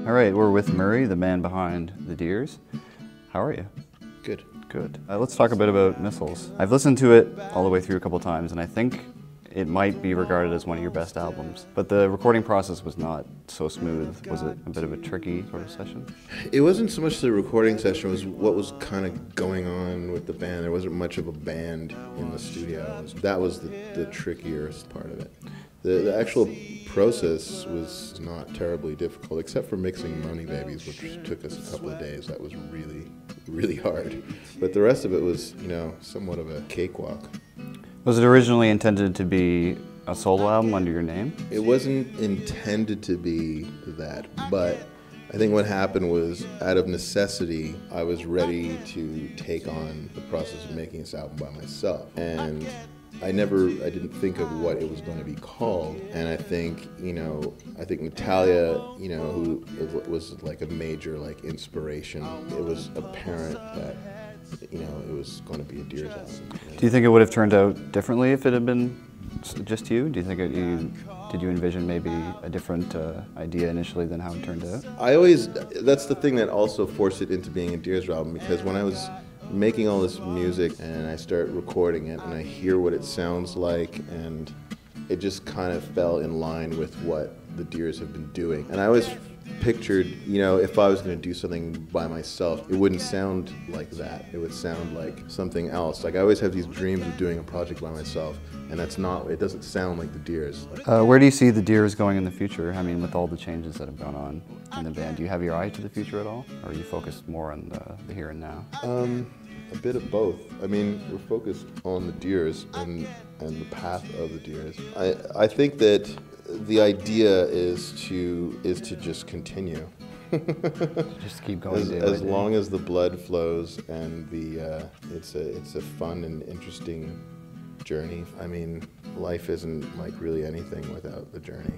All right, we're with Murray, the man behind the Deers. How are you? Good. Good. Let's talk a bit about Missiles. I've listened to it all the way through a couple times, and I think it might be regarded as one of your best albums. But the recording process was not so smooth. Was it a bit of a tricky sort of session? It wasn't so much the recording session, it was what was kind of going on with the band. There wasn't much of a band in the studio. That was the trickiest part of it. The actual process was not terribly difficult, except for mixing Money Babies, which took us a couple of days. That was really, really hard. But the rest of it was, somewhat of a cakewalk. Was it originally intended to be a solo album under your name? It wasn't intended to be that, but I think what happened was, out of necessity, I was ready to take on the process of making this album by myself. And I didn't think of what it was going to be called, and I think Natalia, who was like a major inspiration. It was apparent that it was going to be a Deers album. Do you think it would have turned out differently if it had been just you? Do you think did you envision maybe a different idea initially than how it turned out? That's the thing that also forced it into being a Deers album, because when I was making all this music and I start recording it and I hear what it sounds like, and it just kind of fell in line with what the Deers have been doing. And I always pictured, if I was going to do something by myself, it wouldn't sound like that. It would sound like something else. I always have these dreams of doing a project by myself, and it doesn't sound like the Deers. Where do you see the Deers going in the future? I mean, with all the changes that have gone on in the band, do you have your eye to the future at all? Or are you focused more on the here and now? A bit of both. I mean, we're focused on the Deers and the path of the Deers. I think that the idea is to just continue. Just keep going as long as the blood flows, and it's a fun and interesting journey. I mean, life isn't like really anything without the journey.